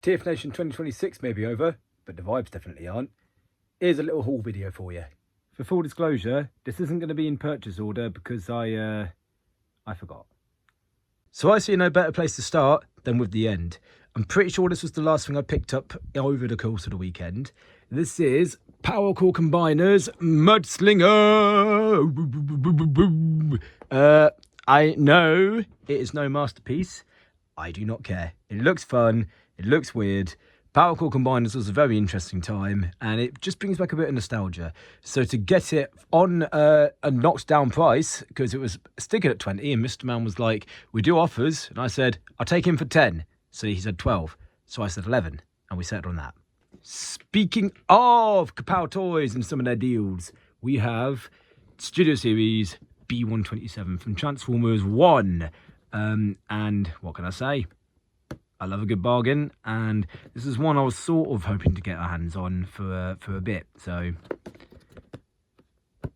TF Nation 2026 may be over, but the vibes definitely aren't. Here's a little haul video for you. For full disclosure, this isn't going to be in purchase order because I forgot. So I see no better place to start than with the end. I'm pretty sure this was the last thing I picked up over the course of the weekend. This is Power Core Combiners Mudslinger. I know it is no masterpiece. I do not care. It looks fun. It looks weird. Power Core Combiners was a very interesting time, and it just brings back a bit of nostalgia. So to get it on a knocked down price, because it was sticking at 20, and Mr. Man was like, we do offers, and I said, I'll take him for 10. So he said 12. So I said 11, and we settled on that. Speaking of Kapow Toys and some of their deals, we have Studio Series B127 from Transformers 1. And what can I say? I love a good bargain, and this is one I was sort of hoping to get our hands on for a bit, so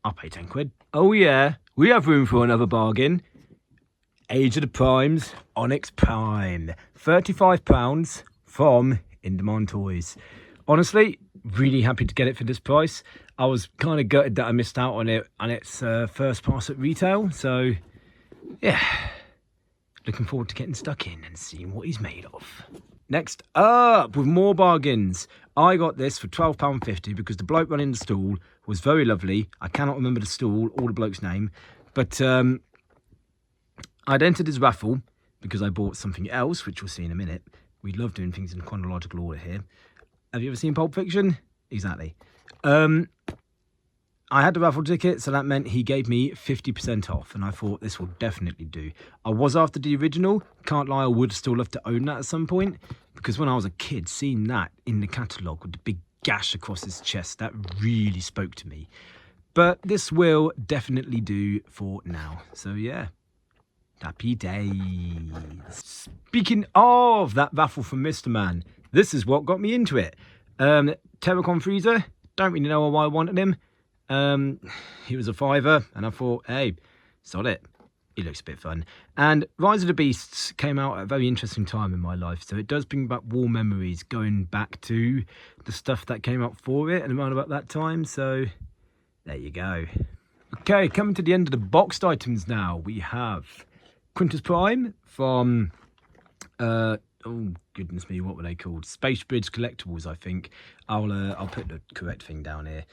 I'll pay 10 quid. Oh yeah, we have room for another bargain. Age of the Primes, Onyx Prime, £35 from In Demand Toys. Honestly, really happy to get it for this price. I was kind of gutted that I missed out on it and its first pass at retail, so yeah. Looking forward to getting stuck in and seeing what he's made of. Next up, with more bargains. I got this for £12.50 because the bloke running the stall was very lovely. I cannot remember the stall or the bloke's name. But I'd entered his raffle because I bought something else, which we'll see in a minute. We love doing things in chronological order here. Have you ever seen Pulp Fiction? Exactly. I had the raffle ticket, so that meant he gave me 50% off, and I thought this will definitely do. I was after the original. Can't lie, I would still love to own that at some point, because when I was a kid, seeing that in the catalogue with the big gash across his chest, that really spoke to me. But this will definitely do for now. So yeah, happy days. Speaking of that raffle from Mr. Man, this is what got me into it. Terracon Freezer, don't really know why I wanted him. He was a £5, and I thought, hey, sod it. He looks a bit fun. And Rise of the Beasts came out at a very interesting time in my life, so it does bring back warm memories going back to the stuff that came out for it and around about that time, so there you go. Okay, coming to the end of the boxed items now, we have Quintus Prime from, oh goodness me, what were they called? Space Bridge Collectibles, I think. I'll put the correct thing down here.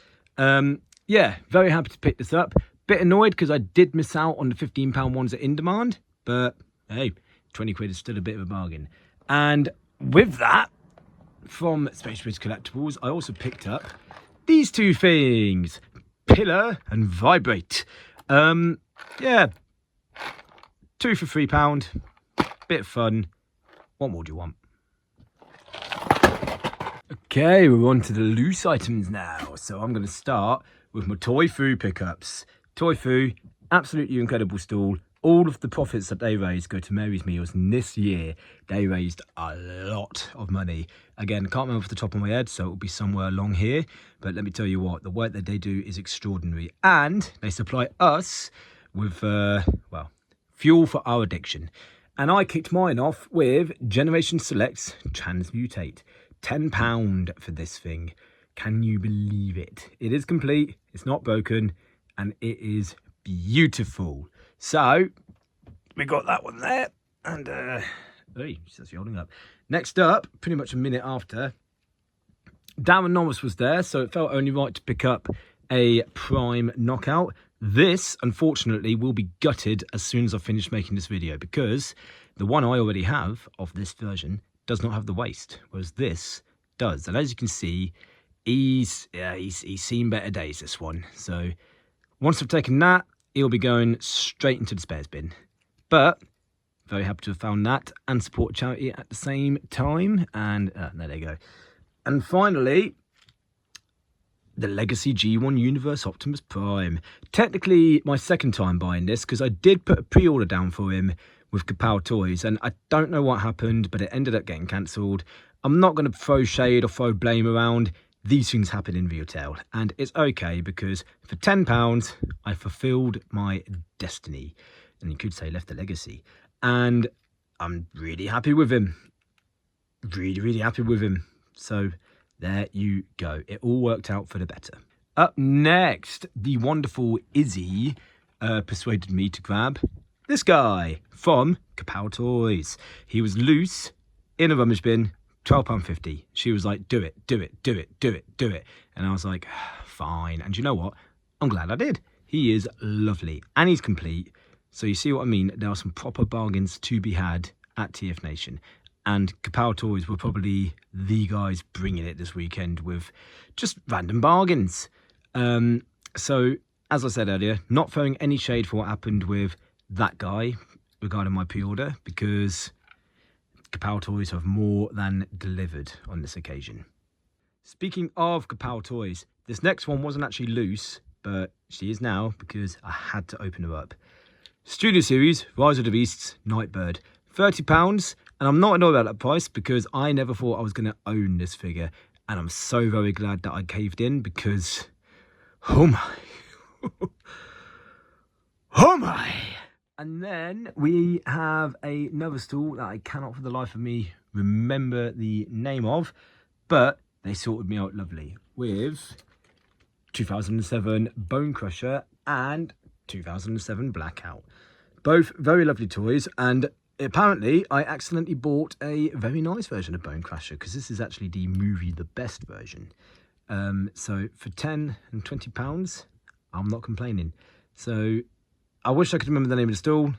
Yeah, very happy to pick this up. Bit annoyed because I did miss out on the £15 ones at In Demand, but hey, 20 quid is still a bit of a bargain. And with that, from Space Bridge Collectibles, I also picked up these two things, Pillar and Vibrate. Yeah, 2 for £3, bit of fun. What more do you want? Okay, we're on to the loose items now. So I'm going to start with my Toy Fu pickups. Toy Fu, absolutely incredible stall. All of the profits that they raised go to Mary's Meals, and this year they raised a lot of money. Again, can't remember off the top of my head, so it'll be somewhere along here. But let me tell you what, the work that they do is extraordinary. And they supply us with, well, fuel for our addiction. And I kicked mine off with Generation Select's Transmutate. £10 for this thing. Can you believe it? It is complete, it's not broken, and it is beautiful. So we got that one there, and hey, she's holding up. Next up, pretty much a minute after, Darren Norris was there, so it felt only right to pick up a Prime Knockout. This, unfortunately, will be gutted as soon as I finish making this video, because the one I already have of this version does not have the waist, whereas this does. And as you can see, he's seen better days, this one. So once I've taken that, he'll be going straight into the spares bin. But very happy to have found that and support charity at the same time. And there they go. And finally, the Legacy G1 Universe Optimus Prime. Technically my second time buying this, because I did put a pre-order down for him with Kapow Toys, and I don't know what happened, but it ended up getting cancelled. I'm not going to throw shade or throw blame around. These things happen in retail, and it's okay, because for £10 I fulfilled my destiny, and you could say left a legacy, and I'm really happy with him. really happy with him. So there you go. It all worked out for the better. Up next, the wonderful Izzy persuaded me to grab this guy from Kapow Toys. He was loose in a rubbish bin, £12.50. She was like, do it. And I was like, fine. And you know what? I'm glad I did. He is lovely and he's complete. So you see what I mean? There are some proper bargains to be had at TF Nation. And Kapow Toys were probably the guys bringing it this weekend with just random bargains. So, as I said earlier, not throwing any shade for what happened with that guy regarding my pre-order, because Kapow Toys have more than delivered on this occasion. Speaking of Kapow Toys, this next one wasn't actually loose, but she is now because I had to open her up. Studio Series, Rise of the Beasts, Nightbird. £30, and I'm not annoyed about that price because I never thought I was going to own this figure, and I'm so very glad that I caved in because, oh my, oh my. And then we have another stall that I cannot for the life of me remember the name of, but they sorted me out lovely with 2007 Bone Crusher and 2007 Blackout. Both very lovely toys, and apparently I accidentally bought a very nice version of Bone Crusher because this is actually the movie The Best version. So for £10 and £20, I'm not complaining. So I wish I could remember the name of the stall,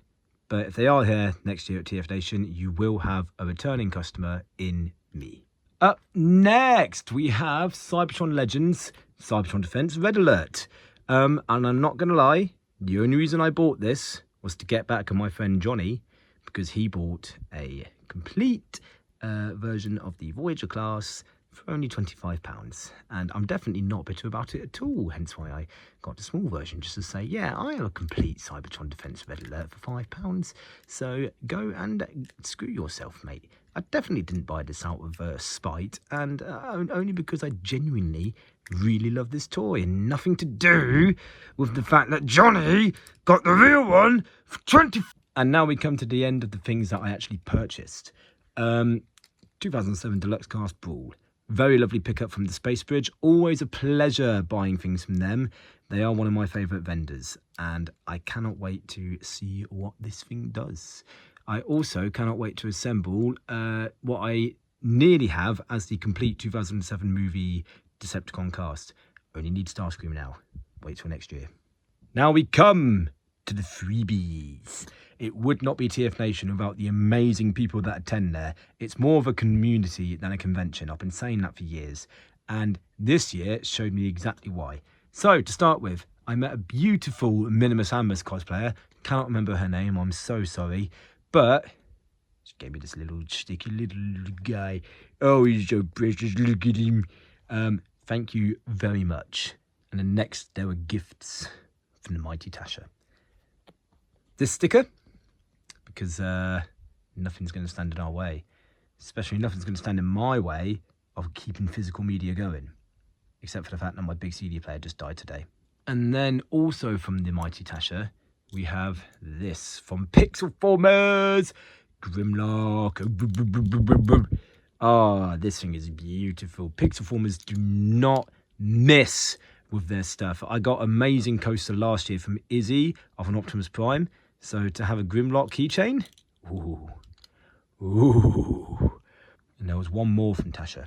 but if they are here next year at TF Nation, you will have a returning customer in me. Up next, we have Cybertron Legends, Cybertron Defense Red Alert. And I'm not going to lie, the only reason I bought this was to get back at my friend Johnny, because he bought a complete version of the Voyager class for only £25. And I'm definitely not bitter about it at all, hence why I got the small version, just to say, yeah, I have a complete Cybertron Defense Red Alert for £5. So go and screw yourself, mate. I definitely didn't buy this out of spite, and only because I genuinely really love this toy, and nothing to do with the fact that Johnny got the real one for 20. And now we come to the end of the things that I actually purchased. 2007 Deluxe Cast Brawl. Very lovely pickup from the Space Bridge. Always a pleasure buying things from them. They are one of my favourite vendors, and I cannot wait to see what this thing does. I also cannot wait to assemble what I nearly have as the complete 2007 movie Decepticon cast. Only need Starscream now. Wait till next year. Now we come to the freebies. It would not be TF Nation without the amazing people that attend there. It's more of a community than a convention. I've been saying that for years. And this year showed me exactly why. So, to start with, I met a beautiful Minimus Amber's cosplayer. Cannot remember her name, I'm so sorry. But she gave me this little sticky little guy. Oh, he's so precious, look at him. Thank you very much. And then next, there were gifts from the mighty Tasha. This sticker, because nothing's going to stand in our way. Especially nothing's going to stand in my way of keeping physical media going. Except for the fact that my big CD player just died today. And then also from the mighty Tasha, we have this from Pixel Formers, Grimlock. Ah, this thing is beautiful. Pixel Formers do not miss with their stuff. I got amazing coaster last year from Izzy of an Optimus Prime. So to have a Grimlock keychain, ooh. And there was one more from Tasha.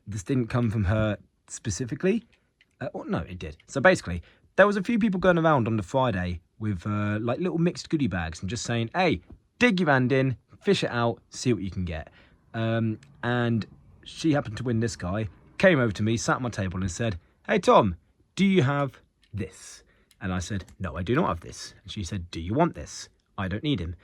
This didn't come from her specifically. No, it did. So basically, there was a few people going around on the Friday with like little mixed goodie bags and just saying, hey, dig your hand in, fish it out, see what you can get. And she happened to win this guy, came over to me, sat at my table and said, hey, Tom, do you have this? And I said, no, I do not have this. And she said, do you want this? I don't need him.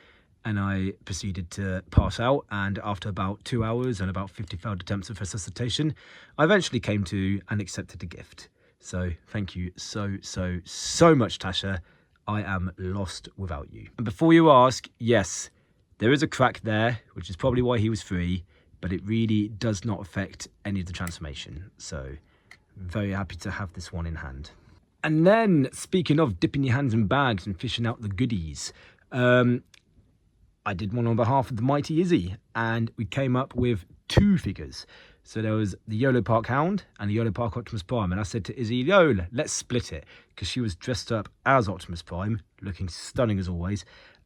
And I proceeded to pass out. And after about 2 hours and about 50 failed attempts of resuscitation, I eventually came to and accepted the gift. So thank you so much, Tasha. I am lost without you. And before you ask, yes, there is a crack there, which is probably why he was free, but it really does not affect any of the transformation. So very happy to have this one in hand. And then, speaking of dipping your hands in bags and fishing out the goodies, I did one on behalf of the mighty Izzy, and we came up with 2 figures. So there was the YOLO Park Hound and the YOLO Park Optimus Prime. And I said to Izzy, yo, let's split it, because she was dressed up as Optimus Prime, looking stunning as always.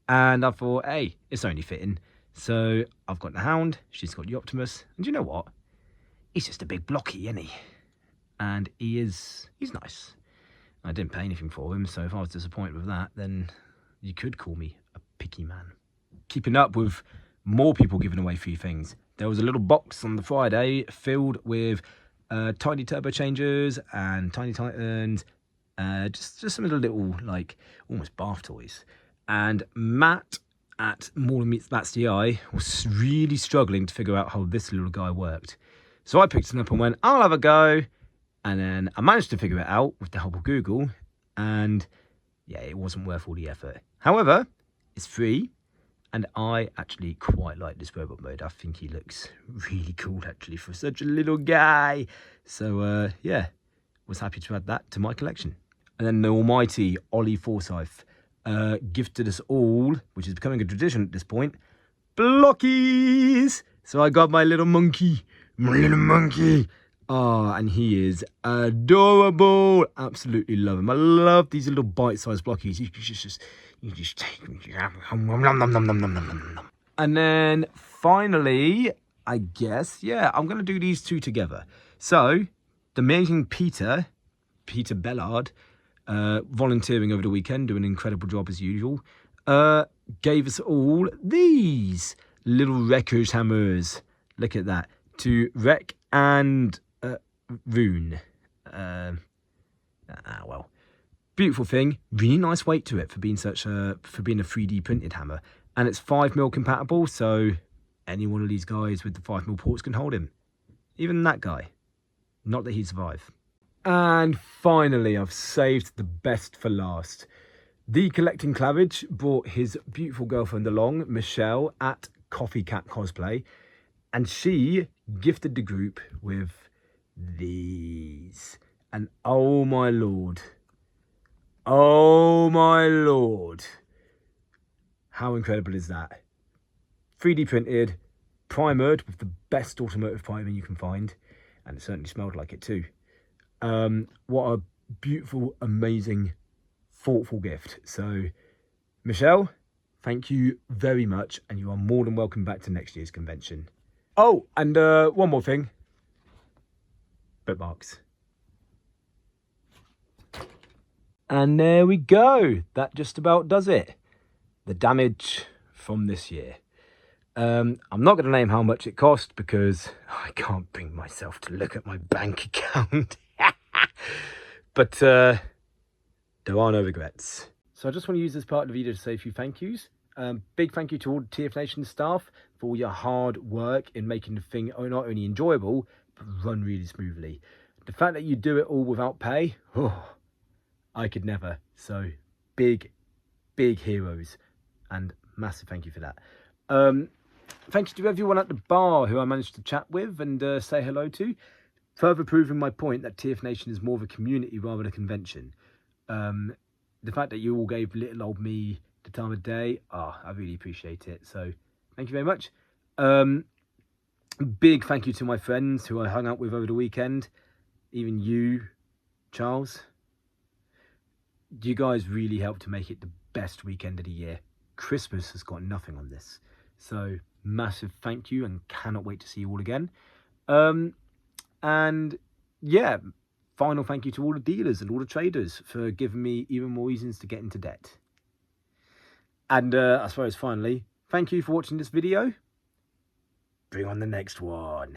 And I thought, hey, it's only fitting. So I've got the Hound, she's got the Optimus. And you know what? He's just a big blocky, isn't he? And he's nice. I didn't pay anything for him, so if I was disappointed with that, then you could call me a picky man. Keeping up with more people giving away free things. There was a little box on the Friday filled with tiny turbo changers and tiny titans, just some of the little, like, almost bath toys. And Matt at More Than Meets That's the Eye was really struggling to figure out how this little guy worked. So I picked it up and went, I'll have a go. And then I managed to figure it out with the help of Google. And yeah, it wasn't worth all the effort. However, it's free. And I actually quite like this robot mode. I think he looks really cool, actually, for such a little guy. So, yeah, was happy to add that to my collection. And then the almighty Ollie Forsyth gifted us all, which is becoming a tradition at this point, blockies. So I got my little monkey. Oh, and he is adorable. Absolutely love him. I love these little bite-sized blockies. You just take them. And then finally, I guess, yeah, I'm going to do these 2 together. So the amazing Peter Bellard, volunteering over the weekend, doing an incredible job as usual, gave us all these little wreckers hammers. Look at that. To wreck and Rune. Well, beautiful thing. Really nice weight to it for being a 3D printed hammer, and it's 5mm compatible. So any one of these guys with the 5mm ports can hold him. Even that guy. Not that he'd survive. And finally, I've saved the best for last. The Collecting Claridge brought his beautiful girlfriend along, Michelle, at Coffee Cat Cosplay, and she gifted the group with these. And oh my lord, how incredible is that? 3D printed, primered with the best automotive primer you can find, and it certainly smelled like it too. What a beautiful, amazing, thoughtful gift. So Michelle, thank you very much, and you are more than welcome back to next year's convention. Oh, and one more thing. Bookmarks. And there we go. That just about does it. The damage from this year. I'm not going to name how much it cost because I can't bring myself to look at my bank account. But there are no regrets. So I just want to use this part of the video to say a few thank yous. Big thank you to all the TF Nation staff for all your hard work in making the thing not only enjoyable, but run really smoothly. The fact that you do it all without pay, I could never. So big heroes, and massive thank you for that. Thank you to everyone at the bar who I managed to chat with and say hello to, further proving my point that TF Nation is more of a community rather than a convention. The fact that you all gave little old me the time of day, I really appreciate it. So thank you very much. Big thank you to my friends who I hung out with over the weekend. Even you, Charles. You guys really helped to make it the best weekend of the year. Christmas has got nothing on this. So massive thank you, and cannot wait to see you all again. And yeah, final thank you to all the dealers and all the traders for giving me even more reasons to get into debt. And I suppose finally, thank you for watching this video. Bring on the next one.